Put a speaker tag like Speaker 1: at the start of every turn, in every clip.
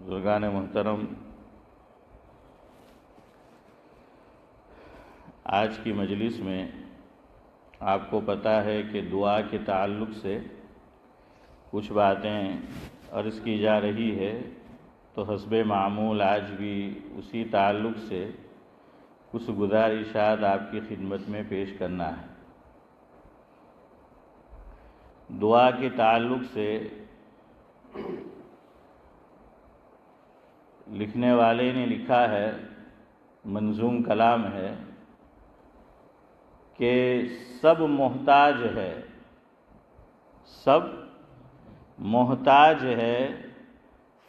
Speaker 1: بزرگان محترم، آج کی مجلس میں آپ کو پتہ ہے کہ دعا کے تعلق سے کچھ باتیں عرض کی جا رہی ہے، تو حسب معمول آج بھی اسی تعلق سے کچھ گزارشات آپ کی خدمت میں پیش کرنا ہے۔ دعا کے تعلق سے لکھنے والے نے لکھا ہے، منظوم کلام ہے کہ سب محتاج ہے، سب محتاج ہے،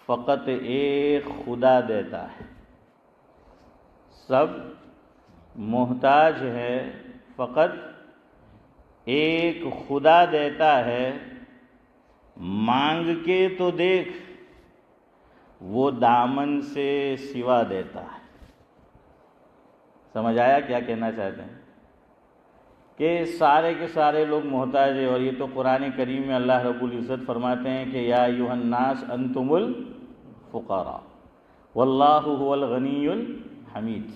Speaker 1: فقط ایک خدا دیتا ہے۔ سب محتاج ہے، فقط ایک خدا دیتا ہے، مانگ کے تو دیکھ وہ دامن سے سوا دیتا ہے۔ سمجھ آیا کیا کہنا چاہتے ہیں؟ کہ سارے کے سارے لوگ محتاج ہیں، اور یہ تو قرآن کریم میں اللہ رب العزت فرماتے ہیں کہ یا ایھا الناس انتم الفقراء واللہ هو الغنی الحمید۔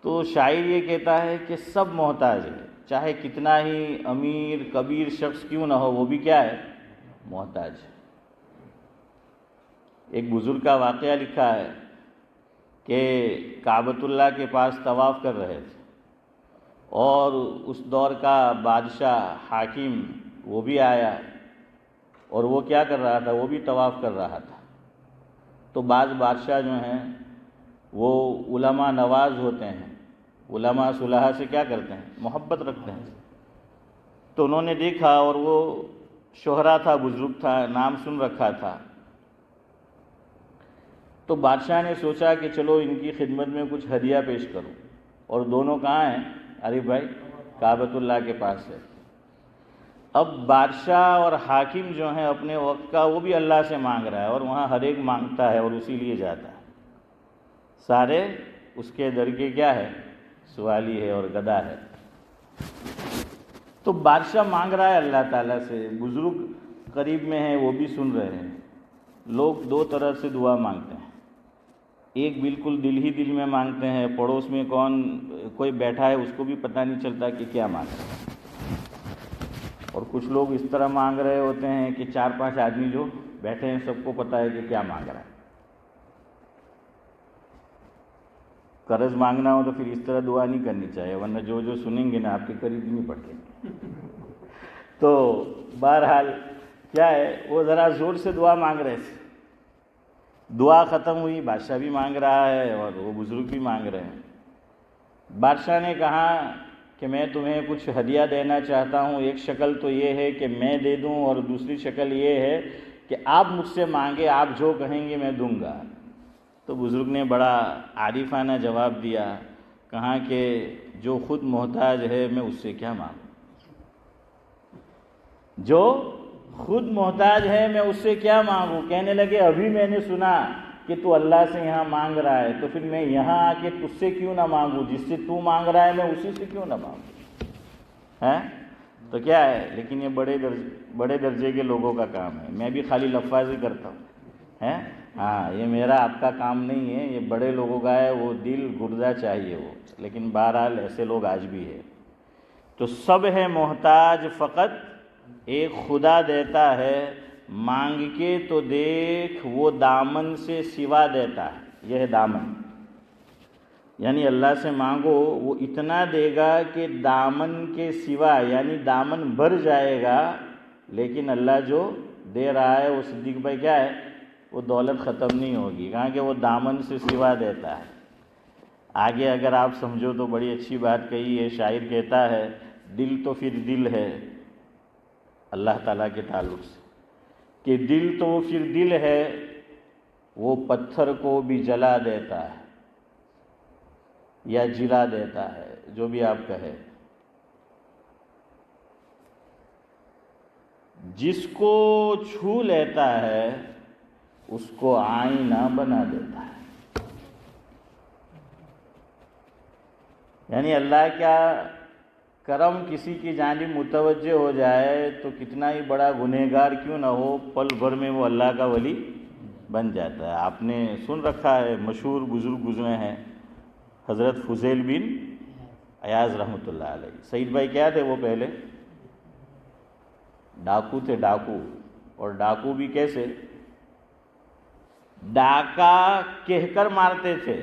Speaker 1: تو شاعر یہ کہتا ہے کہ سب محتاج ہے، چاہے کتنا ہی امیر کبیر شخص کیوں نہ ہو، وہ بھی کیا ہے؟ محتاج ہے۔ ایک بزرگ کا واقعہ لکھا ہے کہ کعبۃ اللہ کے پاس طواف کر رہے تھے، اور اس دور کا بادشاہ حاکم وہ بھی آیا، اور وہ کیا کر رہا تھا؟ وہ بھی طواف کر رہا تھا۔ تو بعض بادشاہ جو ہیں وہ علماء نواز ہوتے ہیں، علماء صلحاء سے کیا کرتے ہیں؟ محبت رکھتے ہیں۔ تو انہوں نے دیکھا، اور وہ شہرا تھا، بزرگ تھا، نام سن رکھا تھا۔ تو بادشاہ نے سوچا کہ چلو ان کی خدمت میں کچھ ہدیہ پیش کروں۔ اور دونوں کہاں ہیں؟ عارف بھائی کعبۃ اللہ کے پاس ہے۔ اب بادشاہ اور حاکم جو ہیں اپنے وقت کا، وہ بھی اللہ سے مانگ رہا ہے، اور وہاں ہر ایک مانگتا ہے اور اسی لیے جاتا ہے، سارے اس کے در کے کیا ہے؟ سوالی ہے اور گدا ہے۔ تو بادشاہ مانگ رہا ہے اللہ تعالیٰ سے، بزرگ قریب میں ہیں، وہ بھی سن رہے ہیں۔ لوگ دو طرح سے دعا مانگتے ہیں، ایک بالکل دل ہی دل میں مانگتے ہیں، پڑوس میں کوئی بیٹھا ہے اس کو بھی پتہ نہیں چلتا کہ کیا مانگ رہا ہے، اور کچھ لوگ اس طرح مانگ رہے ہوتے ہیں کہ 4-5 آدمی جو بیٹھے ہیں سب کو پتہ ہے کہ کیا مانگ رہا ہے۔ قرض مانگنا ہو تو پھر اس طرح دعا نہیں کرنی چاہیے، ورنہ جو سنیں گے نا آپ کے قریب ہی نہیں پڑتے۔ تو بہرحال کیا ہے، وہ ذرا زور سے دعا مانگ رہے تھے۔ دعا ختم ہوئی، بادشاہ بھی مانگ رہا ہے اور وہ بزرگ بھی مانگ رہے ہیں۔ بادشاہ نے کہا کہ میں تمہیں کچھ ہدیہ دینا چاہتا ہوں، ایک شکل تو یہ ہے کہ میں دے دوں، اور دوسری شکل یہ ہے کہ آپ مجھ سے مانگے، آپ جو کہیں گے میں دوں گا۔ تو بزرگ نے بڑا عارفانہ جواب دیا، کہا کہ جو خود محتاج ہے میں اس سے کیا مانگوں؟ جو خود محتاج ہے میں اس سے کیا مانگوں؟ کہنے لگے ابھی میں نے سنا کہ تو اللہ سے یہاں مانگ رہا ہے، تو پھر میں یہاں آ کے تجھ سے کیوں نہ مانگوں؟ جس سے تو مانگ رہا ہے میں اسی سے کیوں نہ مانگوں؟ تو کیا ہے، لیکن یہ بڑے درجے کے لوگوں کا کام ہے، میں بھی خالی لفاظی کرتا ہوں، ہاں یہ میرا آپ کا کام نہیں ہے، یہ بڑے لوگوں کا ہے، وہ دل گردہ چاہیے وہ، لیکن بہرحال ایسے لوگ آج بھی ہے۔ تو سب ہے محتاج، فقط ایک خدا دیتا ہے، مانگ کے تو دیکھ وہ دامن سے سوا دیتا ہے۔ یہ ہے دامن، یعنی اللہ سے مانگو وہ اتنا دے گا کہ دامن کے سوا، یعنی دامن بھر جائے گا، لیکن اللہ جو دے رہا ہے وہ صدیق بھائی کیا ہے؟ وہ دولت ختم نہیں ہوگی، کہاں کہ وہ دامن سے سوا دیتا ہے۔ آگے اگر آپ سمجھو تو بڑی اچھی بات کہی ہے، شاعر کہتا ہے دل تو پھر دل ہے اللہ تعالیٰ کے تعلق سے، کہ دل تو پھر دل ہے، وہ پتھر کو بھی جلا دیتا ہے یا جلا دیتا ہے، جو بھی آپ کہے۔ جس کو چھو لیتا ہے اس کو آئینہ بنا دیتا ہے۔ یعنی اللہ کا کرم کسی کی جانب متوجہ ہو جائے تو کتنا ہی بڑا گنہگار کیوں نہ ہو، پل بھر میں وہ اللہ کا ولی بن جاتا ہے۔ آپ نے سن رکھا ہے، مشہور بزرگ گزرے ہیں حضرت فضیل بن ایاز رحمۃ اللہ علیہ۔ سعید بھائی کیا تھے وہ؟ پہلے ڈاکو تھے، ڈاکو۔ اور ڈاکو بھی کیسے؟ ڈاکہ کہہ کر مارتے تھے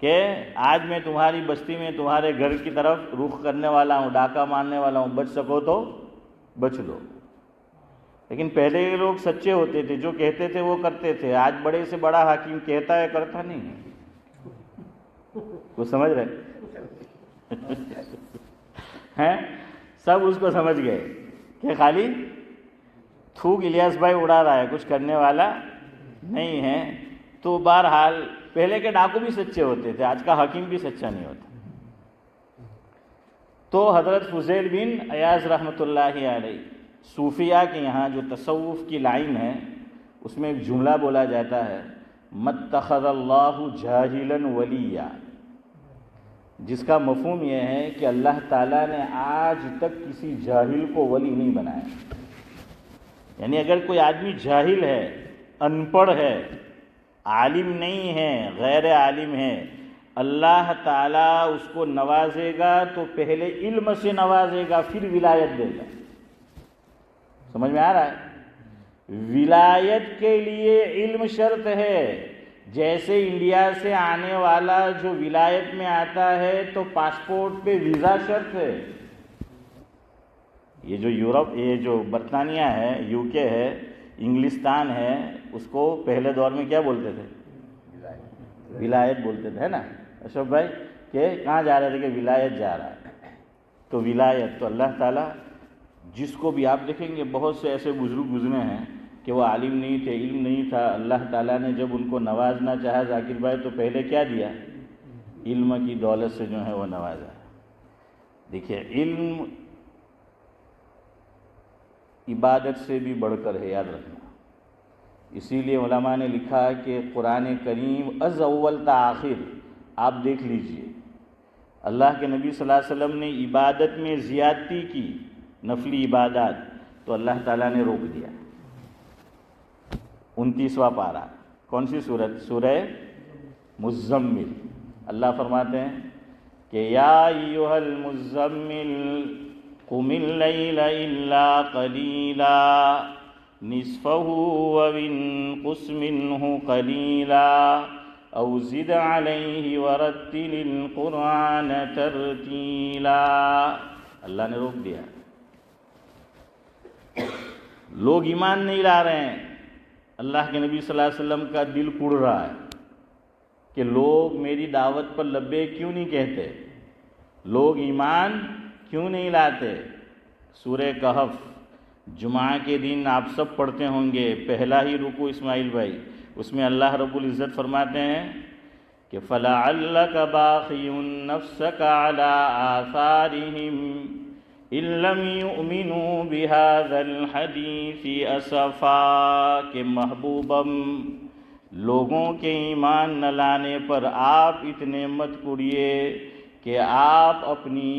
Speaker 1: کہ آج میں تمہاری بستی میں تمہارے گھر کی طرف رخ کرنے والا ہوں، ڈاکہ مارنے والا ہوں، بچ سکو تو بچ لو۔ لیکن پہلے کے لوگ سچے ہوتے تھے، جو کہتے تھے وہ کرتے تھے۔ آج بڑے سے بڑا حاکم کہتا ہے، کرتا نہیں ہے۔ وہ سمجھ رہے ہیں؟ سب اس کو سمجھ گئے کہ خالی تھوک الیاس بھائی اڑا رہا ہے، کچھ کرنے والا نہیں ہے۔ تو بہرحال پہلے کے ڈاکو بھی سچے ہوتے تھے، آج کا حاکم بھی سچا نہیں ہوتا۔ تو حضرت فضیل بن ایاز رحمۃ اللہ علیہ، صوفیہ کے یہاں جو تصوف کی لائن ہے اس میں ایک جملہ بولا جاتا ہے، مَتَّخَذَ اللَّهُ جَاهِلًا وَلِيًّا، جس کا مفہوم یہ ہے کہ اللہ تعالیٰ نے آج تک کسی جاہل کو ولی نہیں بنایا۔ یعنی اگر کوئی آدمی جاہل ہے، ان پڑھ ہے، عالم نہیں ہے، غیر عالم ہے، اللہ تعالیٰ اس کو نوازے گا تو پہلے علم سے نوازے گا، پھر ولایت دے گا۔ سمجھ میں آ رہا ہے؟ ولایت کے لیے علم شرط ہے۔ جیسے انڈیا سے آنے والا جو ولایت میں آتا ہے تو پاسپورٹ پہ ویزا شرط ہے۔ یہ جو یورپ، یہ جو برطانیہ ہے، یو کے ہے، انگلستان ہے، اس کو پہلے دور میں کیا بولتے تھے؟ ولایت بولتے تھے، ہے نا اشرف بھائی؟ کہ کہاں جا رہے تھے؟ کہ ولایت جا رہا ہے۔ تو ولایت تو اللہ تعالیٰ جس کو بھی، آپ دیکھیں گے بہت سے ایسے بزرگ گزرے ہیں کہ وہ عالم نہیں تھے، علم نہیں تھا، اللہ تعالیٰ نے جب ان کو نوازنا چاہا ذاکر بھائی تو پہلے کیا دیا؟ علم کی دولت سے جو ہے وہ نوازا۔ دیکھیے علم عبادت سے بھی بڑھ کر ہے، یاد رکھنا۔ اسی لیے علماء نے لکھا کہ قرآن کریم از اول تا آخر آپ دیکھ لیجئے، اللہ کے نبی صلی اللہ علیہ وسلم نے عبادت میں زیادتی کی، نفلی عبادات، تو اللہ تعالیٰ نے روک دیا۔ 29واں پارہ، کون سی سورت؟ سورہ مزمل۔ اللہ فرماتے ہیں کہ یا ایھا المزمل قم اللیل الا قلیلا نصفہ وانقص منہ قلیلا او زد علیہ ورتل القرآن ترتیلا۔ اللہ نے روک دیا۔ لوگ ایمان نہیں لا رہے ہیں، اللہ کے نبی صلی اللہ علیہ وسلم کا دل کڑ رہا ہے کہ لوگ میری دعوت پر لبیک کیوں نہیں کہتے، لوگ ایمان کیوں نہیں لاتے۔ سورہ کہف جمعہ کے دن آپ سب پڑھتے ہوں گے، پہلا ہی رکوع اسماعیل بھائی، اس میں اللہ رب العزت فرماتے ہیں کہ فَلَعَلَّكَ بَاخِعٌ نَفْسَكَ عَلَىٰ آثَارِهِمْ إِن لَّمْ يُؤْمِنُوا بِهَٰذَا الْحَدِيثِ أَسَفًا، کہ محبوبم لوگوں کے ایمان نہ لانے پر آپ اتنے مت کڑیے کہ آپ اپنی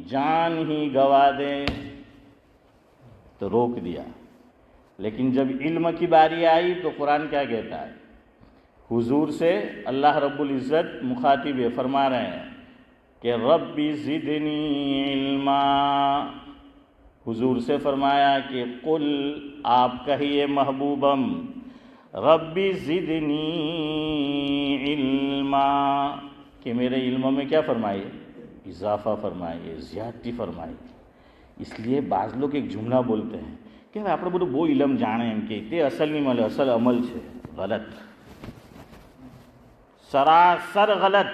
Speaker 1: جان ہی گوا دیں۔ تو روک دیا۔ لیکن جب علم کی باری آئی تو قرآن کیا کہتا ہے؟ حضور سے اللہ رب العزت مخاطب ہے، فرما رہے ہیں کہ رب زدنی علما۔ حضور سے فرمایا کہ قل، آپ کہیے محبوبم، رب زدنی علما، کہ میرے علم میں کیا فرمائیے؟ اضافہ فرمائیے، زیادتی فرمائیے۔ اس لیے بعض لوگ ایک جملہ بولتے ہیں کہ آپ بڑے وہ علم جانے ہیں کہ تے اصل نہیں ملے، اصل عمل ہے۔ غلط، سراسر غلط۔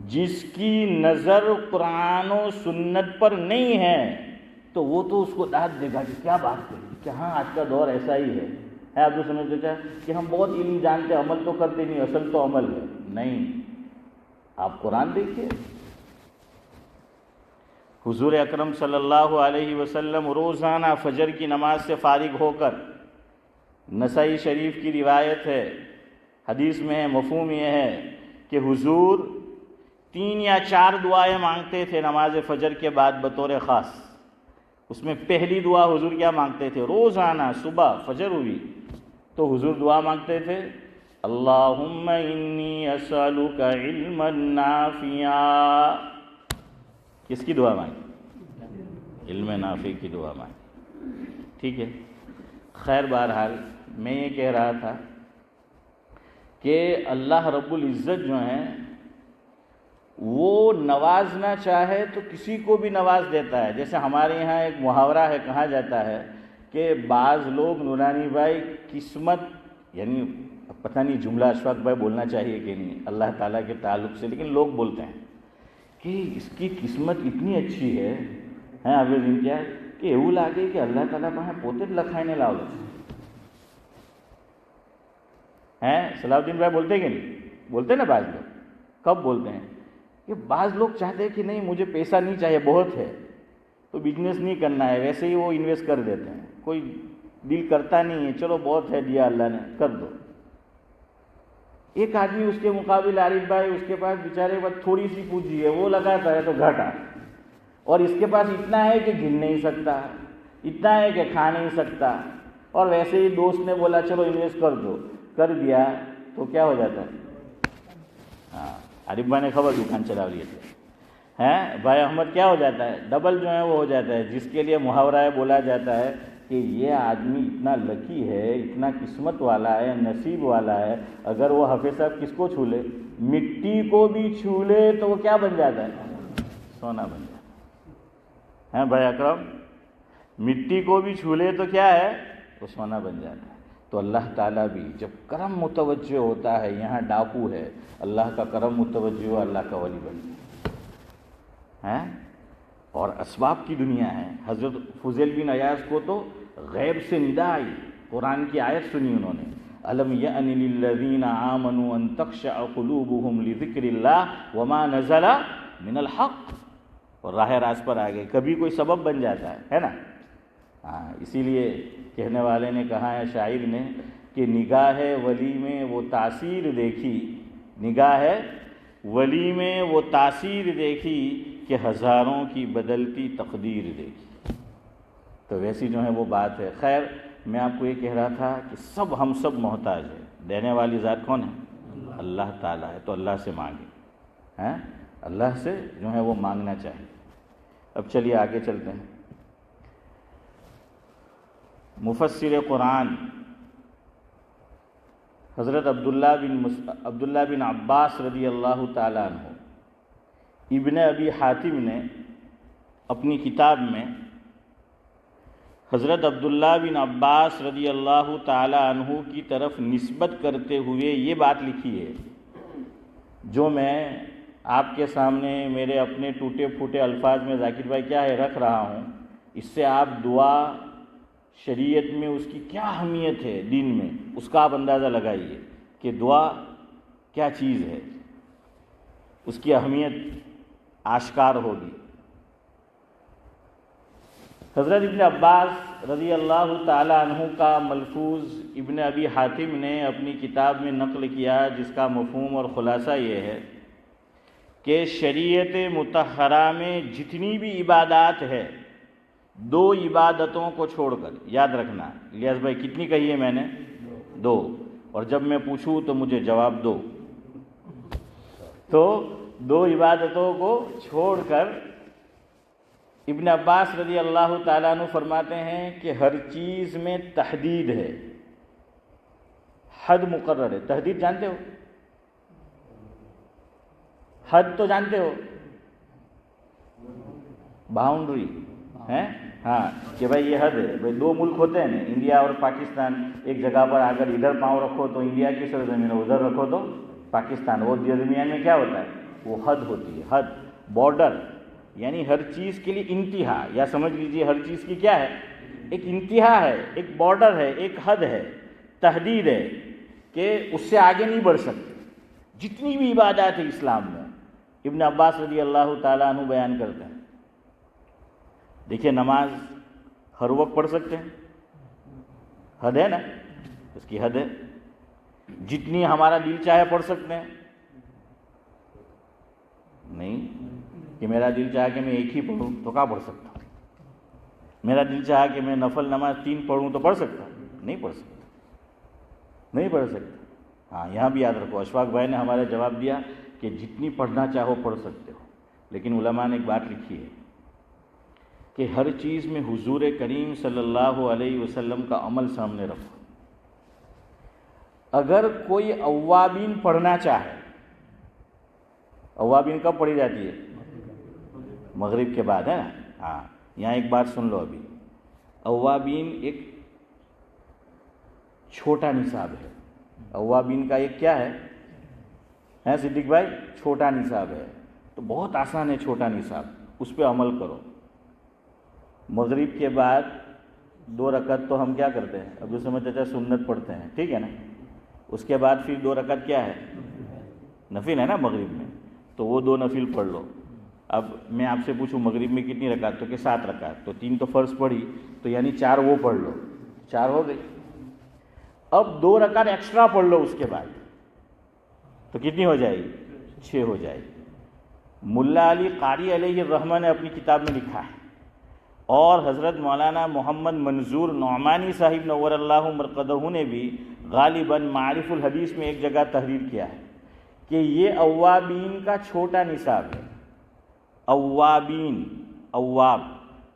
Speaker 1: جس کی نظر قرآن و سنت پر نہیں ہے تو وہ تو اس کو داد دے گا کہ کیا بات کری، کہ ہاں آج کا دور ایسا ہی ہے۔ آپ جو سمجھتے ہیں کہ ہم بہت علم جانتے ہیں، عمل تو کرتے نہیں، اصل تو عمل ہے۔ نہیں، آپ قرآن دیکھیے۔ حضور اکرم صلی اللہ علیہ وسلم روزانہ فجر کی نماز سے فارغ ہو کر، نسائی شریف کی روایت ہے، حدیث میں ہے، مفہوم یہ ہے کہ حضور 3 یا 4 دعائیں مانگتے تھے نماز فجر کے بعد بطور خاص۔ اس میں پہلی دعا حضور کیا مانگتے تھے؟ روزانہ صبح فجر ہوئی تو حضور دعا مانگتے تھے، اللہم انی اسألک علما نافعا. کس کی دعا مانگی؟ علم نافع کی دعا مانگی. ٹھیک ہے. خیر بہرحال میں یہ کہہ رہا تھا کہ اللہ رب العزت جو ہیں وہ نوازنا چاہے تو کسی کو بھی نواز دیتا ہے. جیسے ہمارے یہاں ایک محاورہ ہے، کہا جاتا ہے کہ بعض لوگ، نورانی بھائی، قسمت، یعنی پتہ نہیں جملہ اشفاق بھائی بولنا چاہیے کہ نہیں اللہ تعالیٰ کے تعلق سے، لیکن لوگ بولتے ہیں کہ اس کی قسمت اتنی اچھی ہے ابھی دن کیا کہ એવું લાગે کہ اللہ تعالیٰ પાસે પોતે જ લખાઈને લાવેલો છે. صلاح الدین بھائی بولتے کہ نہیں؟ بولتے نا بعض لوگ. کب بولتے ہیں؟ کہ بعض لوگ چاہتے ہیں کہ نہیں مجھے پیسہ نہیں چاہیے، بہت ہے تو بزنس نہیں کرنا ہے، ویسے ہی وہ انویسٹ کر دیتے ہیں. کوئی دل کرتا نہیں ہے، چلو بہت ہے دیا اللہ نے، کر دو. ایک آدمی اس کے مقابل عارف بھائی، اس کے پاس بیچارے بس تھوڑی سی پونجی ہے، وہ لگاتا ہے تو گھاٹا، اور اس کے پاس اتنا ہے کہ گن نہیں سکتا، اتنا ہے کہ کھا نہیں سکتا، اور ویسے ہی دوست نے بولا چلو انویسٹ کر دو، کر دیا تو کیا ہو جاتا ہے؟ عارف بھائی نے خبر دکان چلا لیے تھے، بھائی احمد کیا ہو جاتا ہے؟ ڈبل جو ہے وہ ہو جاتا ہے. جس کے لیے محاورہ ہے بولا جاتا ہے کہ یہ آدمی اتنا لکی ہے، اتنا قسمت والا ہے، نصیب والا ہے، اگر وہ حافظ صاحب کس کو چھو لے؟ مٹی کو بھی چھو لے تو وہ کیا بن جاتا ہے؟ سونا بن جاتا ہے. بھائی اکرم، مٹی کو بھی چھو لے تو کیا ہے؟ وہ سونا بن جاتا ہے. تو اللہ تعالیٰ بھی جب کرم متوجہ ہوتا ہے، یہاں ڈاکو ہے، اللہ کا کرم متوجہ ہوا، اللہ کا ولی بن جائے. اور اسباب کی دنیا ہے. حضرت فضیل بن عیاض کو تو غیب سے ندا آئی، قرآن کی آیت سنی انہوں نے، الم یأن للذین آمنوا ان تخشع قلوبهم لذکر اللہ وما نزل من الحق. اور راہ راست پر آ گئے. کبھی کوئی سبب بن جاتا ہے نا. اسی لیے کہنے والے نے کہا ہے، شاعر نے، کہ نگاہ ولی میں وہ تاثیر دیکھی، نگاہ ولی میں وہ تاثیر دیکھی کہ ہزاروں کی بدلتی تقدیر دیکھی. تو ویسی جو ہے وہ بات ہے. خیر میں آپ کو یہ کہہ رہا تھا کہ ہم سب محتاج ہیں. دینے والی ذات کون ہے؟ اللہ تعالیٰ ہے. تو اللہ سے مانگیں، اللہ سے جو ہے وہ مانگنا چاہیے. اب چلیے آگے چلتے ہیں. مفسر قرآن حضرت عبداللہ بن عباس رضی اللہ تعالیٰ عنہ، ابن ابی حاتم نے اپنی کتاب میں حضرت عبداللہ بن عباس رضی اللہ تعالیٰ عنہ کی طرف نسبت کرتے ہوئے یہ بات لکھی ہے، جو میں آپ کے سامنے میرے اپنے ٹوٹے پھوٹے الفاظ میں ذاکر بھائی کیا ہے رکھ رہا ہوں. اس سے آپ دعا شریعت میں اس کی کیا اہمیت ہے، دین میں اس کا آپ اندازہ لگائیے کہ دعا کیا چیز ہے، اس کی اہمیت آشکار ہوگی. حضرت ابن عباس رضی اللہ تعالی عنہ کا ملفوظ ابن ابی حاتم نے اپنی کتاب میں نقل کیا، جس کا مفہوم اور خلاصہ یہ ہے کہ شریعت مطہرہ میں جتنی بھی عبادات ہے، دو عبادتوں کو چھوڑ کر، یاد رکھنا الیاس بھائی کتنی کہی ہے میں نے؟ دو. اور جب میں پوچھوں تو مجھے جواب دو. تو دو عبادتوں کو چھوڑ کر ابن عباس رضی اللہ تعالیٰ عنہ فرماتے ہیں کہ ہر چیز میں تحدید ہے، حد مقرر ہے. تحدید جانتے ہو؟ حد تو جانتے ہو، باؤنڈری ہے، کہ بھائی یہ حد ہے. بھائی دو ملک ہوتے ہیں نا، انڈیا اور پاکستان. ایک جگہ پر اگر ادھر پاؤں رکھو تو انڈیا کی سرزمین ہے، ادھر رکھو تو پاکستان. وہ درمیان میں کیا ہوتا ہے؟ وہ حد ہوتی ہے. حد، بارڈر، یعنی ہر چیز کے لیے انتہا، یا سمجھ لیجئے ہر چیز کی کیا ہے؟ ایک انتہا ہے، ایک بارڈر ہے، ایک حد ہے، تحدید ہے کہ اس سے آگے نہیں بڑھ سکتے. جتنی بھی عبادات ہیں اسلام میں، ابن عباس رضی اللہ تعالیٰ عنہ بیان کرتے ہیں. دیکھیے نماز ہر وقت پڑھ سکتے ہیں، حد ہے نا، اس کی حد ہے. جتنی ہمارا دل چاہے پڑھ سکتے ہیں، نہیں کہ میرا دل چاہے کہ میں ایک ہی پڑھوں تو کیا پڑھ سکتا ہوں. میرا دل چاہا کہ میں نفل نماز 3 پڑھوں تو پڑھ سکتا؟ نہیں پڑھ سکتا، نہیں پڑھ سکتا۔ ہاں یہاں بھی یاد رکھو، اشفاق بھائی نے ہمارے جواب دیا کہ جتنی پڑھنا چاہو پڑھ سکتے ہو، لیکن علماء نے ایک بات لکھی ہے کہ ہر چیز میں حضور کریم صلی اللہ علیہ وسلم کا عمل سامنے رکھو۔ اگر کوئی اوابین پڑھنا چاہے، اوابین کب پڑھی جاتی ہے؟ مغرب کے بعد، ہے نا؟ ہاں یہاں ایک بات سن لو، ابھی اوابین ایک چھوٹا نصاب ہے۔ اوابین کا ایک کیا ہے صدیق بھائی؟ چھوٹا نصاب ہے، تو بہت آسان ہے چھوٹا نصاب، اس پہ عمل کرو۔ مغرب کے بعد 2 رکعت تو ہم کیا کرتے ہیں؟ ابو سمجھ چاچا سنت پڑھتے ہیں، ٹھیک ہے نا؟ اس کے بعد پھر 2 رکعت کیا ہے؟ نفل ہے نا مغرب میں، تو وہ 2 نفل پڑھ لو۔ اب میں آپ سے پوچھوں مغرب میں کتنی رکعت؟ تو کہ 7 رکعت، تو 3 تو فرض پڑھی، تو یعنی 4 وہ پڑھ لو، 4 ہو گئی۔ اب 2 رکعت ایکسٹرا پڑھ لو اس کے بعد، تو کتنی ہو جائے گی؟ 6 ہو جائے گی۔ ملا علی قاری علیہ الرحمہ نے اپنی کتاب میں لکھا ہے، اور حضرت مولانا محمد منظور نعمانی صاحب نور اللہ مرقدہ نے بھی غالباً معارف الحدیث میں ایک جگہ تحریر کیا ہے کہ یہ اوابین کا چھوٹا نصاب ہے۔ اوابین، اواب،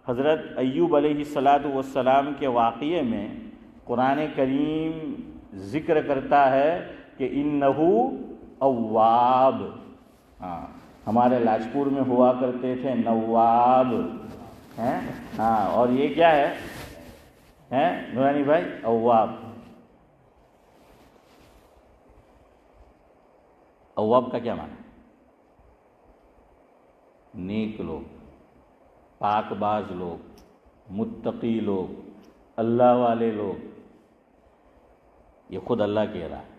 Speaker 1: حضرت ایوب علیہ السلام کے واقعے میں قرآن کریم ذکر کرتا ہے کہ انہو اواب۔ ہاں ہمارے لاجپور میں ہوا کرتے تھے نواب، ہیں؟ ہاں اور یہ کیا ہے نورانی بھائی؟ اواب۔ اواب کا کیا معنی؟ نیک لوگ، پاک باز لوگ، متقی لوگ، اللہ والے لوگ، یہ خود اللہ کہہ رہا ہے۔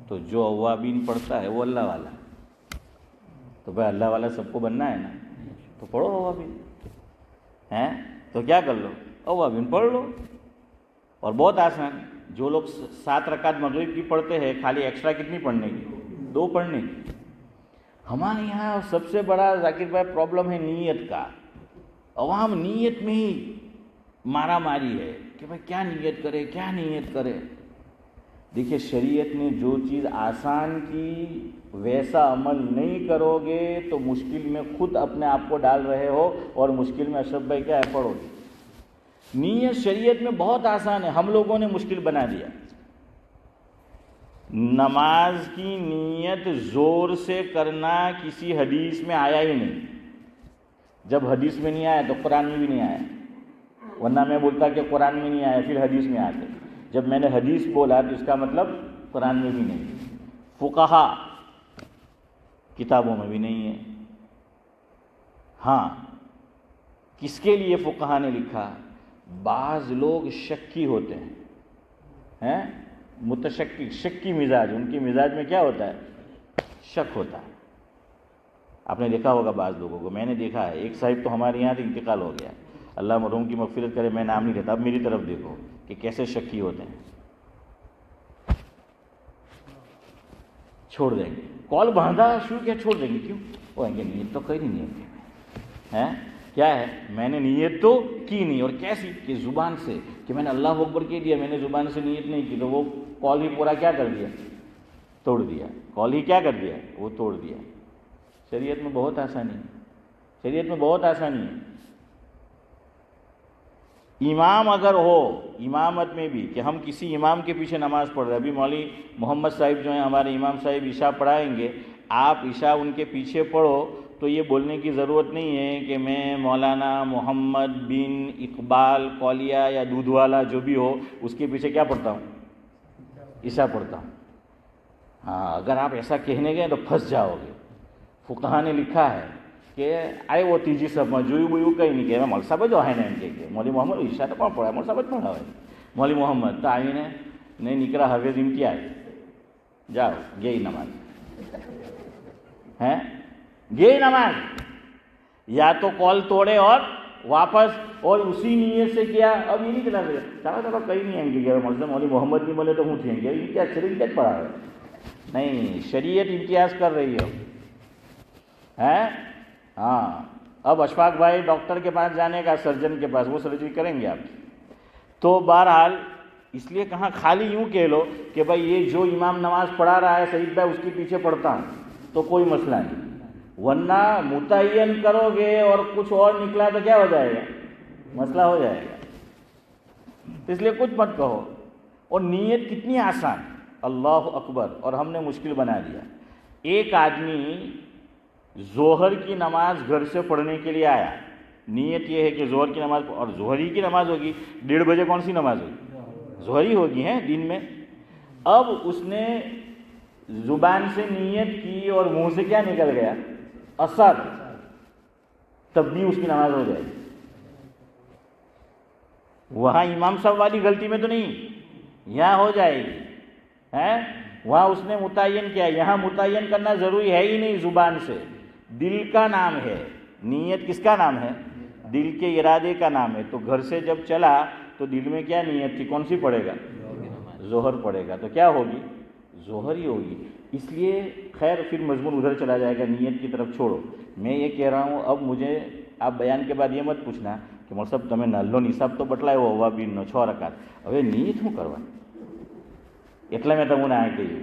Speaker 1: تو جو اوابین پڑھتا ہے وہ اللہ والا ہے، تو بھائی اللہ والا سب کو بننا ہے نا، تو پڑھو اوابین، ہیں؟ تو کیا کر لو؟ اوابین پڑھ لو۔ اور بہت آسان، جو لوگ 7 رکعت مغرب کی پڑھتے ہیں، خالی ایکسٹرا کتنی پڑھنے کی؟ 2 پڑھنے کی۔ ہمارے یہاں سب سے بڑا ذاکر بھائی پرابلم ہے نیت کا۔ عوام نیت میں ہی مارا ماری ہے کہ بھائی کیا نیت کرے، کیا نیت کرے۔ دیکھیے شریعت نے جو چیز آسان کی ویسا عمل نہیں کرو گے تو مشکل میں خود اپنے آپ کو ڈال رہے ہو، اور مشکل میں اشرف بھائی کیا ہے؟ پڑھو گے۔ نیت شریعت میں بہت آسان ہے، ہم لوگوں نے مشکل بنا دیا۔ نماز کی نیت زور سے کرنا کسی حدیث میں آیا ہی نہیں۔ جب حدیث میں نہیں آیا تو قرآن میں بھی نہیں آیا، ورنہ میں بولتا کہ قرآن میں نہیں آیا پھر حدیث میں آتے۔ جب میں نے حدیث بولا تو اس کا مطلب قرآن میں بھی نہیں، فقہا کتابوں میں بھی نہیں ہے۔ ہاں کس کے لیے فقہا نے لکھا؟ بعض لوگ شکی ہوتے ہیں، متشکک، شکی مزاج، ان کی مزاج میں کیا ہوتا ہے؟ شک ہوتا ہے۔ آپ نے دیکھا ہوگا بعض لوگوں کو، میں نے دیکھا ہے، ایک صاحب تو ہمارے یہاں انتقال ہو گیا، اللہ مرحوم کی مغفرت کرے، میں نام نہیں لیتا، اب میری طرف دیکھو کہ کیسے شکی ہوتے ہیں۔ چھوڑ دیں گے، کال باندھا شروع کیا، چھوڑ دیں گے، کیوں؟ وہ کہیں گے نیت تو کری نہیں ہے، کیا ہے؟ میں نے نیت تو کی نہیں، اور کیسی؟ کہ زبان سے، کہ میں نے اللہ اکبر کہہ دیا، میں نے زبان سے نیت نہیں کی، تو وہ کال ہی پورا کیا کر دیا؟ توڑ دیا۔ کال ہی کیا کر دیا؟ وہ توڑ دیا۔ شریعت میں بہت آسانی ہے، شریعت میں بہت آسانی ہے۔ امام اگر ہو، امامت میں بھی کہ ہم کسی امام کے پیچھے نماز پڑھ رہے ہیں، ابھی مولوی محمد صاحب جو ہیں ہمارے امام صاحب عشاء پڑھائیں گے، آپ عشاء ان کے پیچھے پڑھو تو یہ بولنے کی ضرورت نہیں ہے کہ میں مولانا محمد بن اقبال قولیہ یا دودھ والا جو بھی ہو اس کے پیچھے کیا پڑھتا ہوں؟ عشاء پڑھتا ہوں۔ ہاں اگر آپ ایسا کہنے گئے تو پھنس جاؤ گے۔ فقہا نے لکھا ہے کہ آئے وہ تیجی سب مجوئی بوئی کہیں نہیں کہ مول صاحب جو ہے نا ان کے مولوی محمد عشاء تو کون پڑھا ہے؟ مول صاحب پڑھا ہے مولوی محمد تو آئی نے نہیں نکلا حافظ امتیاز، جاؤ گئی نماز ہیں، گئی نماز، یا تو کال توڑے اور واپس، اور اسی نیت سے کیا۔ اب یہ نہیں کہنا چلو کہیں نہیں آئیں گے، مولوی محمد نہیں بولے تو ہوں تھیں گے، یہ کیا شریعت پڑھا ہے؟ نہیں، شریعت امتیاز کر رہی ہو ہے۔ ہاں اب اشفاق بھائی ڈاکٹر کے پاس جانے کا، سرجن کے پاس، وہ سرجری کریں گے آپ کی. تو بہرحال اس لیے کہاں خالی یوں کہہ لو کہ بھائی یہ جو امام نماز پڑھا رہا ہے سعید بھائی اس کے پیچھے پڑھتا ہوں تو کوئی مسئلہ نہیں، ورنہ متعین کرو گے اور کچھ اور نکلا تو کیا ہو جائے گا، مسئلہ ہو جائے گا. اس لیے کچھ مت کہو. اور نیت کتنی آسان، اللہ اکبر، اور ہم نے مشکل بنا دیا. ایک آدمی ظہر کی نماز گھر سے پڑھنے کے لیے آیا، نیت یہ ہے کہ ظہر کی نماز، اور ظہر ہی کی نماز ہوگی، 1:30 بجے کون سی نماز ہوگی، ظہر ہی ہوگی ہے دن میں. اب اس نے زبان سے نیت کی اور منہ سے کیا نکل گیا، اثر، تب بھی اس کی نماز ہو جائے گی. وہاں امام صاحب والی غلطی میں تو نہیں، یہاں ہو جائے گی. وہاں اس نے متعین کیا، یہاں متعین کرنا ضروری ہے ہی نہیں زبان سے، دل کا نام ہے. نیت کس کا نام ہے، دل کے ارادے کا نام ہے. تو گھر سے جب چلا تو دل میں کیا نیت تھی، کون سی پڑھے گا، ظہر پڑھے گا، تو کیا ہوگی، ظہر ہی ہوگی. اس لیے خیر پھر مضمون ادھر چلا جائے گا، نیت کی طرف چھوڑو. میں یہ کہہ رہا ہوں، اب مجھے آپ بیان کے بعد یہ مت پوچھنا کہ مول صاحب تمہیں نلو نصاب تو بتلائے وہ અવાબીનનો 6 રકાત, હવે નિયત શું કરવાની, એટલે મેં તમને આ કહ્યું.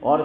Speaker 1: اور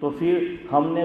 Speaker 1: تو پھر ہم نے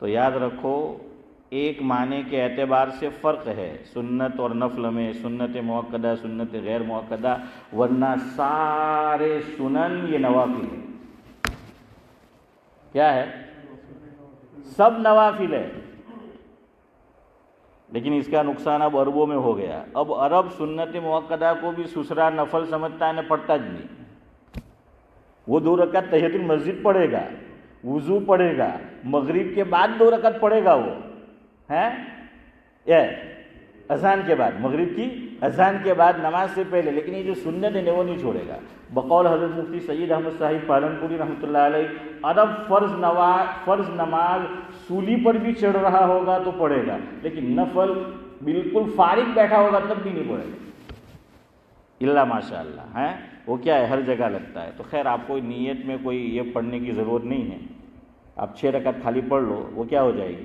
Speaker 1: تو یاد رکھو ایک معنی کے اعتبار سے فرق ہے سنت اور نفل میں, سنت موقدہ سنت غیر موقدہ, ورنہ سارے سنن یہ نوافل ہے. کیا ہے, سب نوافل ہے. لیکن اس کا نقصان اب عربوں میں ہو گیا. اب عرب سنت موقدہ کو بھی سسرا نفل سمجھتا ہے, پڑھتا جی نہیں. وہ 2 رکعت تحیۃ المسجد پڑھے گا, وضو پڑھے گا, مغرب کے بعد 2 رکعت پڑھے گا وہ اذان کے بعد, مغرب کی اذان کے بعد نماز سے پہلے. لیکن یہ جو سنت ہے وہ نہیں چھوڑے گا. بقول حضرت مفتی سید احمد صاحب پالنپوری رحمۃ اللہ علیہ, عرب فرض نماز سولی پر بھی چڑھ رہا ہوگا تو پڑھے گا, لیکن نفل بالکل فارغ بیٹھا ہوگا تب بھی نہیں پڑھے گا, اللہ ماشاء اللہ. وہ کیا ہے, ہر جگہ لگتا ہے. تو خیر آپ کو نیت میں کوئی یہ پڑھنے کی ضرورت نہیں ہے. آپ 6 رکعت خالی پڑھ لو, وہ کیا ہو جائے گی,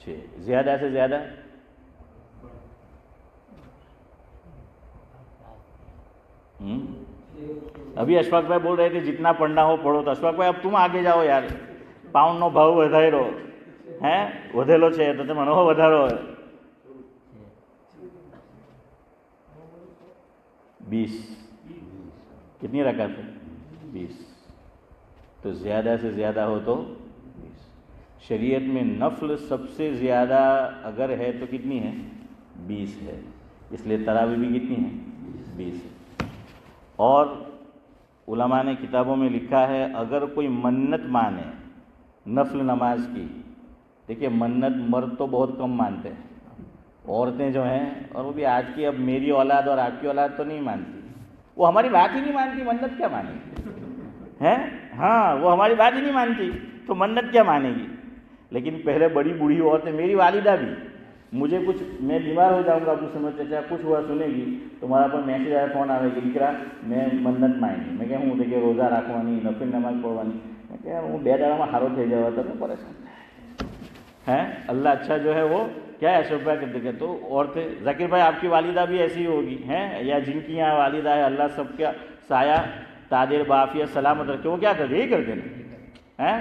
Speaker 1: 6. زیادہ سے زیادہ ابھی اشفاق بھائی بول رہے تھے جتنا پڑھنا ہو پڑھو. تو اشفاق بھائی اب تم آگے جاؤ یار, પાઉન્ડનો ભાવ વધાર્યો વધેલો છે તો તમે નવો વધારો. 20 کتنی رکعت ہے, 20. تو زیادہ سے زیادہ ہو تو 20. شریعت میں نفل سب سے زیادہ اگر ہے تو کتنی ہے, 20 ہے. اس لیے تراویح بھی کتنی ہے, 20 ہے. اور علماء نے کتابوں میں لکھا ہے اگر کوئی منت مانے نفل نماز کی, دیکھیے منت مرد تو بہت کم مانتے ہیں, عورتیں جو ہیں, اور وہ بھی آج کی, اب میری اولاد اور آپ کی اولاد تو نہیں مانتی, وہ ہماری بات ہی نہیں مانتی, منت کیا مانے گی وہ ہماری بات ہی نہیں مانتی تو منت کیا مانے گی. لیکن پہلے بڑی بوڑھی عورتیں, میری والدہ بھی, مجھے کچھ, میں بیمار ہو جاؤں گا تو سمجھ چاچا کچھ ہوا سنے گی تو ہمارا پر میسج آیا, فون آئے گی, દીકરા میں منت مانگی. میں کہوں کہ روزہ રાખવાની, નફિલ નમાઝ પઢવાની. میں کہ હું 2 દાડામાં સારો થઈ જાવ તો પરેશાન ہے. اللہ اچھا جو ہے وہ کیا ہے اشرف بھائی کرتے کہ. تو عورتیں, ذاکر بھائی آپ کی والدہ بھی ایسی ہوگی یا جن کی یہاں والدہ ہے, اللہ سب کا سایہ تادر بعافیت سلامت رکھے, وہ کیا کرتے, یہی کرتے نا.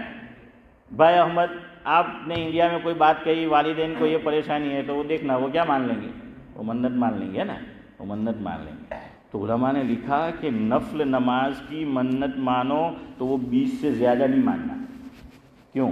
Speaker 1: بھائی احمد آپ نے انڈیا میں کوئی بات کہی, والدین کو یہ پریشانی ہے, تو وہ دیکھنا وہ کیا مان لیں گے, وہ منت مان لیں گے نا, وہ منت مان لیں گے. تو علماء نے لکھا کہ نفل نماز کی منت مانو تو وہ 20 سے زیادہ نہیں ماننا. کیوں,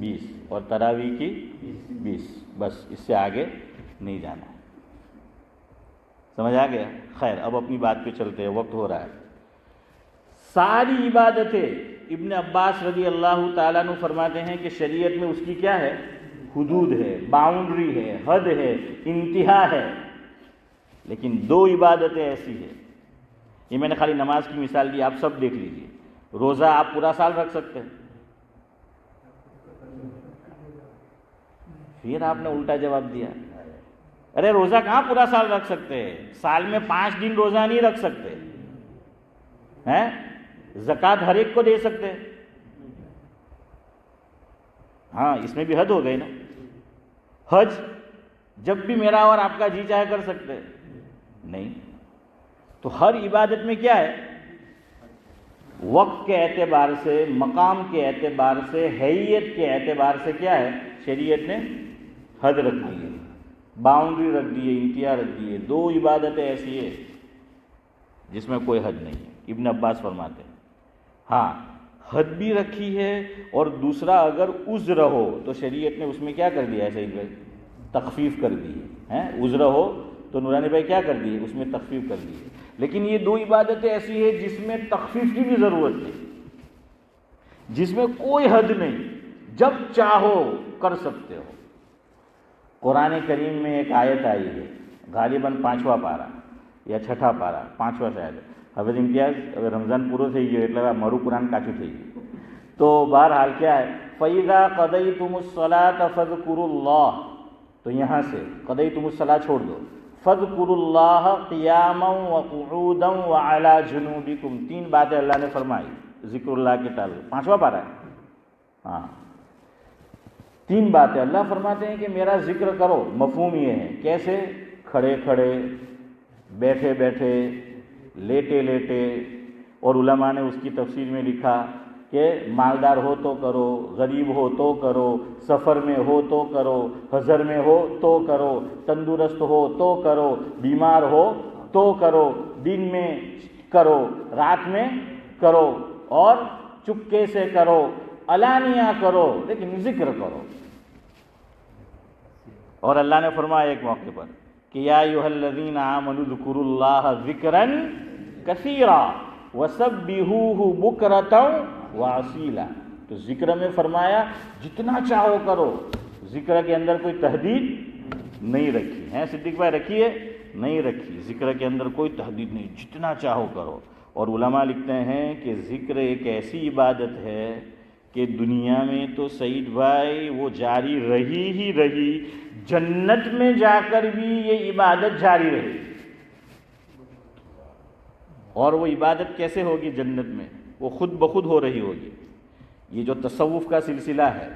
Speaker 1: 20 اور تراویح کی 20, بس اس سے آگے نہیں جانا ہے. سمجھ آ گیا. خیر اب اپنی بات پہ چلتے ہیں, وقت ہو رہا ہے. ساری عبادتیں ابن عباس رضی اللہ تعالیٰ عنہ فرماتے ہیں کہ شریعت میں اس کی کیا ہے, حدود ہے, باؤنڈری ہے, حد ہے, انتہا ہے. لیکن 2 عبادتیں ایسی ہیں یہ میں نے خالی نماز کی مثال دی، آپ سب دیکھ لیجئے. روزہ آپ پورا سال رکھ سکتے ہیں؟ پھر آپ نے الٹا جواب دیا. ارے روزہ کہاں پورا سال رکھ سکتے ہیں؟ سال میں 5 دن روزہ نہیں رکھ سکتے ہیں. زکوٰۃ ہر ایک کو دے سکتے. ہاں اس میں بھی حد ہو گئی نا. حج جب بھی میرا اور آپ کا جی چاہے کر سکتے نہیں. تو ہر عبادت میں کیا ہے؟ وقت کے اعتبار سے، مقام کے اعتبار سے، حیثیت کے اعتبار سے کیا ہے؟ شریعت نے حد رکھ دی ہے، باؤنڈری رکھ دی ہے، انتہا رکھ دی ہے. 2 عبادتیں ایسی ہے جس میں کوئی حد نہیں ہے. ابن عباس فرماتے ہیں ہاں حد بھی رکھی ہے، اور دوسرا اگر عذر ہو تو شریعت نے اس میں کیا کر دیا ہے؟ سعید بھائی تخفیف کر دی ہے. عذر ہو تو نورانی بھائی کیا کر دی ہے؟ اس میں تخفیف کر دی ہے. لیکن یہ 2 عبادتیں ایسی ہیں جس میں تخفیف کی بھی ضرورت نہیں، جس میں کوئی حد نہیں، جب چاہو کر سکتے ہو. قرآن کریم میں ایک آیت آئی ہے، غالباً 5واں پارہ یا 6ٹھا پارہ، 5واں شاید. حضرت امتیاز رمضان پورو થઈ ગયો એટલે મારું قرآن કાચું થઈ ગયું. તો بہرحال کیا ہے؟ فَإِذَا قَضَيْتُمُ الصَّلَاةَ فَاذْكُرُوا اللَّهَ. تو یہاں سے قَضَيْتُمُ الصَّلَاةَ چھوڑ دو. فَاذْكُرُوا اللَّهَ قِيَامًا وَقُعُودًا وَعَلَى جُنُوبِكُمْ. 3 باتیں اللہ نے فرمائی ذکر اللہ کے تعلق. 5واں پارہ ہے. ہاں 3 باتیں اللہ فرماتے ہیں کہ میرا ذکر کرو. مفہوم یہ ہے کیسے؟ کھڑے کھڑے، بیٹھے بیٹھے، لیٹے لیٹے. اور علماء نے اس کی تفسیر میں لکھا کہ مالدار ہو تو کرو، غریب ہو تو کرو، سفر میں ہو تو کرو، حضر میں ہو تو کرو، تندرست ہو تو کرو، بیمار ہو تو کرو، دن میں کرو، رات میں کرو، اور چپکے سے کرو، علانیہ کرو، لیکن ذکر کرو. اور اللہ نے فرمایا ایک موقع پر کہ یا ایھا الذین آمنوا اذکروا اللہ ذکرا کثیرا وسبحوہ بکرۃ واصیلا. تو ذکر میں فرمایا جتنا چاہو کرو. ذکر کے اندر کوئی تحدید نہیں رکھی ہے. صدیق بھائی رکھی ہے؟ نہیں رکھی. ذکر کے اندر کوئی تحدید نہیں، جتنا چاہو کرو. اور علماء لکھتے ہیں کہ ذکر ایک ایسی عبادت ہے کہ دنیا میں تو سعید بھائی وہ جاری رہی ہی رہی، جنت میں جا کر بھی یہ عبادت جاری رہے. اور وہ عبادت کیسے ہوگی جنت میں؟ وہ خود بخود ہو رہی ہوگی. یہ جو تصوف کا سلسلہ ہے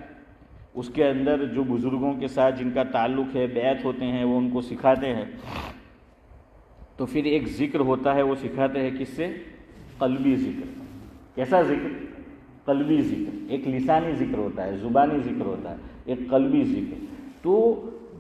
Speaker 1: اس کے اندر جو بزرگوں کے ساتھ جن کا تعلق ہے، بیعت ہوتے ہیں، وہ ان کو سکھاتے ہیں. تو پھر ایک ذکر ہوتا ہے، وہ سکھاتے ہیں کس سے؟ قلبی ذکر. کیسا ذکر؟ قلبی ذکر. ایک لسانی ذکر ہوتا ہے، زبانی ذکر ہوتا ہے، ایک قلبی ذکر. تو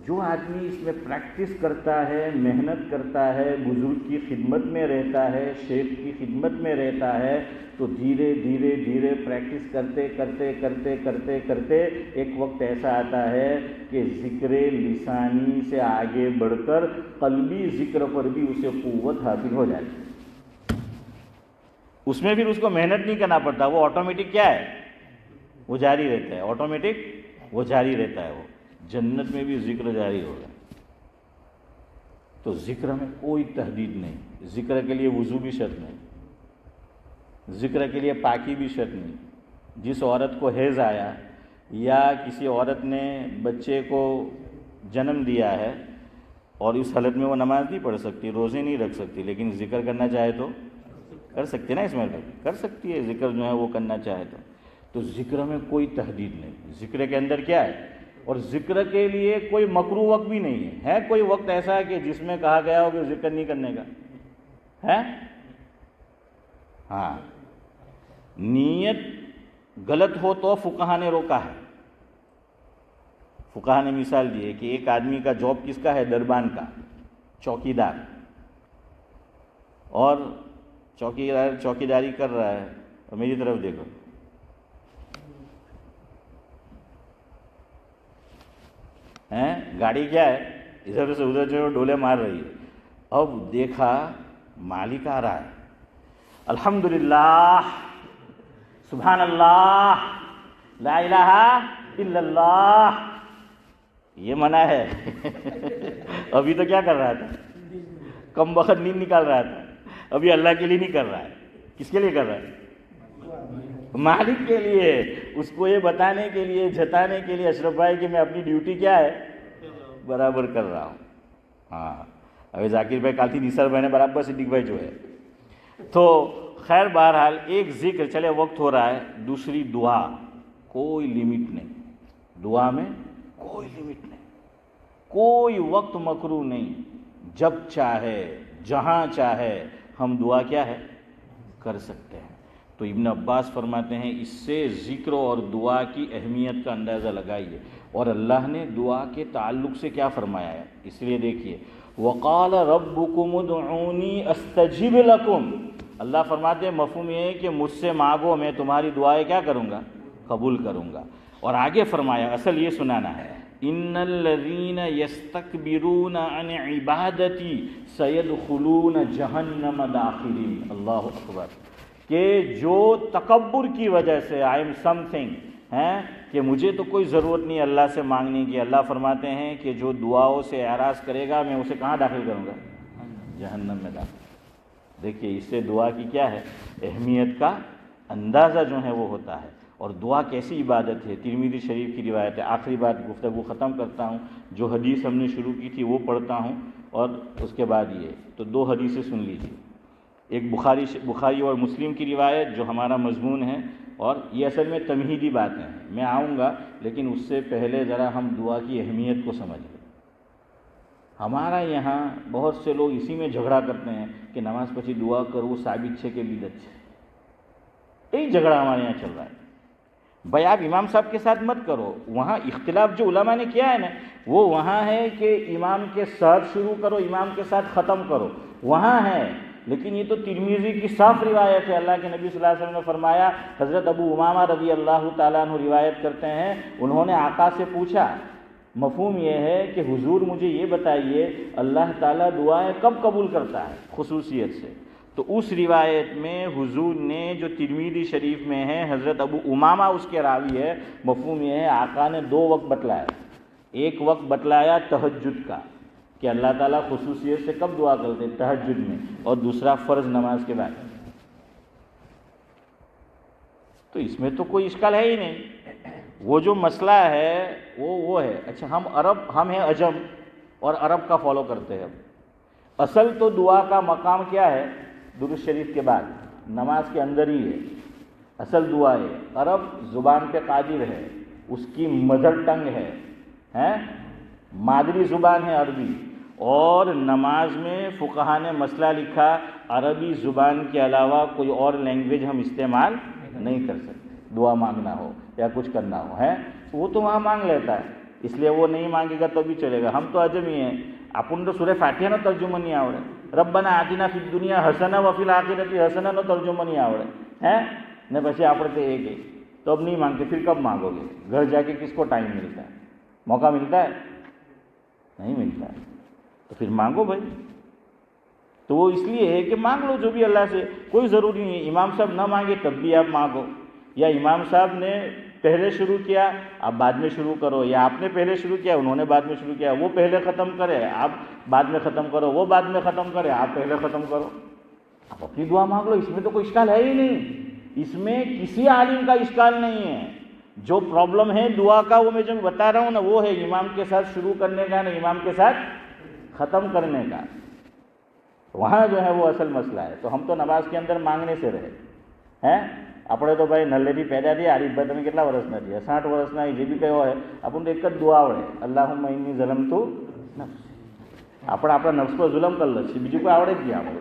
Speaker 1: جو آدمی اس میں پریکٹس کرتا ہے، محنت کرتا ہے، بزرگ کی خدمت میں رہتا ہے، شیخ کی خدمت میں رہتا ہے، تو دھیرے دھیرے دھیرے پریکٹس کرتے کرتے کرتے کرتے کرتے ایک وقت ایسا آتا ہے کہ ذکر لسانی سے آگے بڑھ کر قلبی ذکر پر بھی اسے قوت حاصل ہو جاتی ہے. اس میں پھر اس کو محنت نہیں کرنا پڑتا، وہ آٹومیٹک کیا ہے؟ وہ جاری رہتا ہے. آٹومیٹک وہ جاری رہتا ہے. وہ جنت میں بھی ذکر جاری ہوگا. تو ذکر میں کوئی تحدید نہیں. ذکر کے لیے وضو بھی شرط نہیں، ذکر کے لیے پاکی بھی شرط نہیں. جس عورت کو حیض آیا یا کسی عورت نے بچے کو جنم دیا ہے اور اس حالت میں وہ نماز نہیں پڑھ سکتی، روزے نہیں رکھ سکتی، لیکن ذکر کرنا چاہے تو کر سکتی نا. اس میں کر سکتی ہے ذکر جو ہے وہ کرنا چاہے تو ذکر میں کوئی تحدید نہیں. ذکر کے اندر کیا ہے؟ اور ذکر کے لیے کوئی مکروہ وقت بھی نہیں ہے. ہے کوئی وقت ایسا ہے کہ جس میں کہا گیا ہو کہ ذکر نہیں کرنے کا ہے؟ ہاں نیت غلط ہو تو فقہا نے روکا ہے. فقہا نے مثال دی ہے کہ ایک آدمی کا جاب کس کا ہے؟ دربان کا، چوکیدار. اور چوکیدار چوکیداری کر رہا ہے. اور میری طرف دیکھو، گاڑی کیا ہے؟ ادھر سے ادھر جو ڈولے مار رہی ہے. اب دیکھا مالک آ رہا ہے، الحمدللہ، سبحان اللہ، لا الہ الا اللہ، یہ منع ہے. ابھی تو کیا کر رہا تھا؟ کم وقت نیند نکال رہا تھا. ابھی اللہ کے لیے نہیں کر رہا ہے. کس کے لیے کر رہا ہے؟ مالک کے لیے. اس کو یہ بتانے کے لیے, جتانے کے لیے اشرف بھائی کہ میں اپنی ڈیوٹی کیا ہے برابر کر رہا ہوں. ہاں ابھی ذاکر بھائی کالتی نیسر بھائی نے برابر صدیق بھائی جو ہے. تو خیر بہرحال ایک ذکر, چلے وقت ہو رہا ہے. دوسری دعا, کوئی لمٹ نہیں, دعا میں کوئی لمٹ نہیں, کوئی وقت مکروہ نہیں, جب چاہے جہاں چاہے ہم دعا کیا ہے کر سکتے ہیں. تو ابن عباس فرماتے ہیں اس سے ذکر اور دعا کی اہمیت کا اندازہ لگائیے. اور اللہ نے دعا کے تعلق سے کیا فرمایا ہے, اس لیے دیکھیے وقال ربکم ادعونی استجب لکم. اللہ فرماتے ہیں مفہوم یہ ہے کہ مجھ سے مانگو, میں تمہاری دعائیں کیا کروں گا, قبول کروں گا. اور آگے فرمایا, اصل یہ سنانا ہے, ان الذین یستکبرون عن عبادتی سیدخلون جہنم داخرین. اللہ اکبر. کہ جو تکبر کی وجہ سے آئی ایم سم تھنگ ہیں کہ مجھے تو کوئی ضرورت نہیں اللہ سے مانگنے کی, اللہ فرماتے ہیں کہ جو دعاؤں سے اعراض کرے گا میں اسے کہاں داخل کروں گا, جہنم میں داخل. دیکھیے اس سے دعا کی کیا ہے اہمیت کا اندازہ جو ہے وہ ہوتا ہے. اور دعا کیسی عبادت ہے, ترمذی شریف کی روایت ہے. آخری بات گفتگو ختم کرتا ہوں, جو حدیث ہم نے شروع کی تھی وہ پڑھتا ہوں اور اس کے بعد یہ تو 2 حدیثیں سن لیجیے. ایک بخاری اور مسلم کی روایت جو ہمارا مضمون ہے, اور یہ اصل میں تمہیدی باتیں ہیں, میں آؤں گا لیکن اس سے پہلے ذرا ہم دعا کی اہمیت کو سمجھ لیں. ہمارا یہاں بہت سے لوگ اسی میں جھگڑا کرتے ہیں کہ نماز پچھی دعا کرو ثابت چھے کہ بدعت چھے. یہی جھگڑا ہمارے یہاں چل رہا ہے. بھائی آپ امام صاحب کے ساتھ مت کرو, وہاں اختلاف جو علماء نے کیا ہے نا وہ وہاں ہے کہ امام کے ساتھ شروع کرو امام کے ساتھ ختم کرو, وہاں ہے. لیکن یہ تو ترمذی کی صاف روایت ہے. اللہ کے نبی صلی اللہ علیہ وسلم نے فرمایا, حضرت ابو امامہ رضی اللہ تعالیٰ عنہ روایت کرتے ہیں, انہوں نے آقا سے پوچھا, مفہوم یہ ہے کہ حضور مجھے یہ بتائیے اللہ تعالیٰ دعائیں کب قبول کرتا ہے خصوصیت سے. تو اس روایت میں حضور نے جو ترمذی شریف میں ہے, حضرت ابو امامہ اس کے راوی ہے, مفہوم یہ ہے آقا نے 2 وقت بتلایا. ایک وقت بتلایا تہجد کا کہ اللہ تعالیٰ خصوصیت سے کب دعا کرتے ہیں تہجد میں, اور دوسرا فرض نماز کے بعد. تو اس میں تو کوئی اشکال ہے ہی نہیں. وہ جو مسئلہ ہے وہ ہے. اچھا ہم ہیں عجم اور عرب کا فالو کرتے ہیں. اصل تو دعا کا مقام کیا ہے, درود شریف کے بعد نماز کے اندر ہی ہے. اصل دعا ہے, عرب زبان پہ قادر ہے, اس کی مدر ٹنگ ہے, مادری زبان ہے عربی. اور نماز میں فقہا نے مسئلہ لکھا عربی زبان کے علاوہ کوئی اور لینگویج ہم استعمال نہیں کر سکتے, دعا مانگنا ہو یا کچھ کرنا ہو ہے. وہ تو وہاں مانگ لیتا ہے, اس لیے وہ نہیں مانگے گا تو بھی چلے گا. ہم تو عجمی ہیں, اپن تو سورہ فاتحہ نو ترجمہ نہیں آوڑے, ربنا آتنا فی الدنیا حسنہ وفی الآخرۃ حسنہ نو ترجمہ نہیں آوڑے ہیں نے بچے آپڑتے ایک ہے. تو اب نہیں مانگتے, پھر کب مانگو گے؟ گھر جا کے کس کو ٹائم ملتا ہے, موقع ملتا ہے؟ نہیں ملتا ہے. تو پھر مانگو بھائی. تو وہ اس لیے ہے کہ مانگ لو جو بھی اللہ سے, کوئی ضروری نہیں ہے امام صاحب نہ مانگے تب بھی آپ مانگو, یا امام صاحب نے پہلے شروع کیا آپ بعد میں شروع کرو, یا آپ نے پہلے شروع کیا انہوں نے بعد میں شروع کیا, وہ پہلے ختم کرے آپ بعد میں ختم کرو, وہ بعد میں ختم کرے آپ پہلے ختم کرو. آپ اپنی دعا مانگ لو, اس میں تو کوئی اشکال ہے ہی نہیں. اس میں کسی عالم کا اشکال نہیں ہے. جو پرابلم ہے دعا کا وہ میں جو بتا رہا ہوں نا وہ ہے امام کے ساتھ شروع کرنے کا, نہ امام کے ساتھ ختم کرنے کا. وہاں جو ہے وہ اصل مسئلہ ہے. تو ہم تو نماز کے اندر مانگنے سے رہے ہیں. આપણે તો ભાઈ નલ્લેથી પેદા થયા, આરીફભાઈ તમે કેટલા વર્ષના થયા? 60 વર્ષના, જે બી કયો હોય આપણને એક જ દુઆ આવડે, અલ્લાહુમ્મા ઇન્ની ઝલમતુ નફ્સી. આપણે આપણા નફ્સ પર જુલમ કરી લઈએ, બીજું કોઈ આવડે જ નહીં આપણે.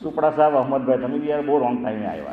Speaker 1: સુપડા સાહેબ અહમદભાઈ તમે બી યાર બહુ રોંગ ટાઈમે આવ્યા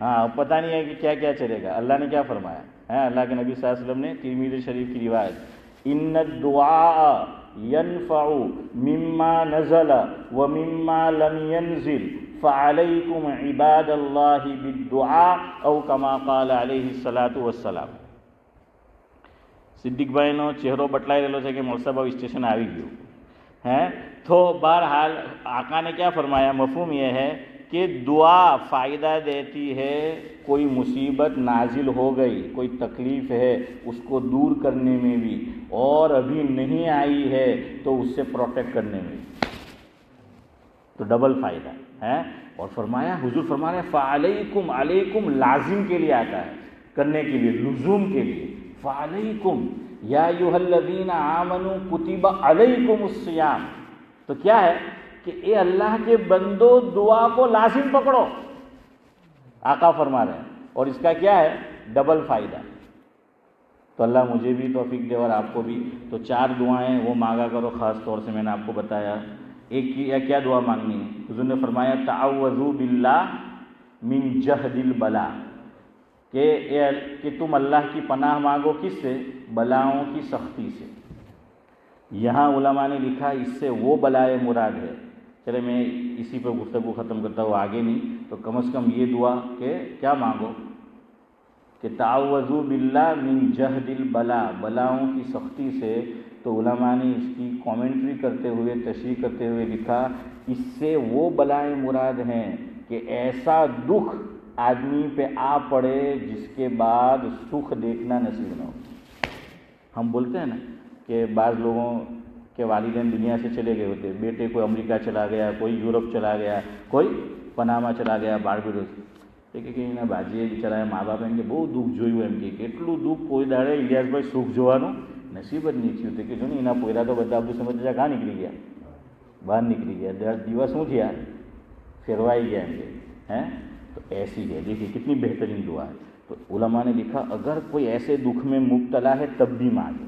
Speaker 1: ہاں اب پتہ نہیں ہے کہ کیا کیا چلے گا. اللہ نے کیا فرمایا ہے؟ اللہ کے نبی صلی اللہ علیہ وسلم نے ترمذی شریف کی روایت، ان الدعاء ينفع مما نزل ومما لم ينزل فعليكم عباد الله بالدعاء او كما قال عليه الصلاۃ والسلام. સિદ્દીકભાઈનો ચહેરો બટલાઈ રહેલો છે કે મોલસાબાવ સ્ટેશન આવી ગયું ہے. تو بہرحال آقا نے کیا فرمایا؟ مفہوم یہ ہے کہ دعا فائدہ دیتی ہے. کوئی مصیبت نازل ہو گئی، کوئی تکلیف ہے، اس کو دور کرنے میں بھی، اور ابھی نہیں آئی ہے تو اس سے پروٹیکٹ کرنے میں بھی، تو ڈبل فائدہ ہے. اور فرمایا، حضور فرما رہے ہیں فعلیکم، علیکم لازم کے لیے آتا ہے، کرنے کے لیے، لزوم کے لیے. فعلیکم یا ایھا الذین آمنوا کتب علیکم الصیام. تو کیا ہے کہ اے اللہ کے بندو دعا کو لازم پکڑو، آقا فرما رہے ہیں. اور اس کا کیا ہے؟ ڈبل فائدہ. تو اللہ مجھے بھی توفیق دے اور آپ کو بھی. تو 4 دعائیں وہ مانگا کرو، خاص طور سے میں نے آپ کو بتایا. ایک کیا دعا مانگنی ہے؟ حضور نے فرمایا تعوذوا باللہ من جہد البلاء، کہ تم اللہ کی پناہ مانگو کس سے؟ بلاؤں کی سختی سے. یہاں علماء نے لکھا اس سے وہ بلائے مراد ہے. چلے میں اسی پہ گفتگو ختم کرتا ہوں، آگے نہیں. تو کم از کم یہ دعا کہ کیا مانگو کہ تعوذوا باللہ من جہد البلاء، بلاؤں کی سختی سے. تو علماء نے اس کی کامنٹری کرتے ہوئے، تشریح کرتے ہوئے لکھا اس سے وہ بلائیں مراد ہیں کہ ایسا دکھ آدمی پہ آ پڑے جس کے بعد سکھ دیکھنا نصیب نہ ہو. ہم بولتے ہیں نا کہ بعض لوگوں کے والدین دنیا سے چلے گئے ہوتے، بیٹے کوئی امریکہ چلا گیا، کوئی یورپ چلا گیا، کوئی پناما چلا گیا، બારબેડોસ કે એના બાજીએ બિચારા મા બાપ એમ કે બહુ દુઃખ જોયું, એમ કે કેટલું દુઃખ કોઈ દાડે ઇલિયાસભાઈ સુખ જોવાનું નસીબ જ નહીં થયું. કે જો ને એના પોયરા તો બધા બધું સમજતા કાં નીકળી ગયા, બહાર નીકળી ગયા. 10 દિવસ શું થયા? ફેરવાઈ ગયા એમ કે ہیں. تو ایسی ہے. دیکھیے کتنی بہترین دعا ہے. تو علماء نے لکھا اگر کوئی ایسے دکھ میں مبتلا ہے تب بھی مانگے،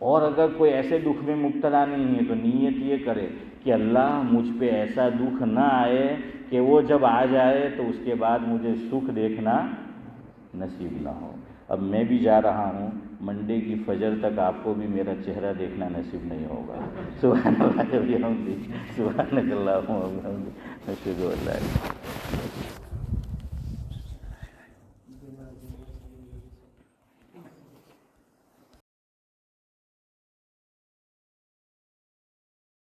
Speaker 1: اور اگر کوئی ایسے دکھ میں مبتلا نہیں ہے تو نیت یہ کرے کہ اللہ مجھ پہ ایسا دکھ نہ آئے کہ وہ جب آ جائے تو اس کے بعد مجھے سکھ دیکھنا نصیب نہ ہو. اب میں بھی جا رہا ہوں، منڈے کی فجر تک آپ کو بھی میرا چہرہ دیکھنا نصیب نہیں ہوگا. سبحان اللہ و بحمدہ، سبحانک اللہم و بحمدک، اشہد ان لا الہ الا انت.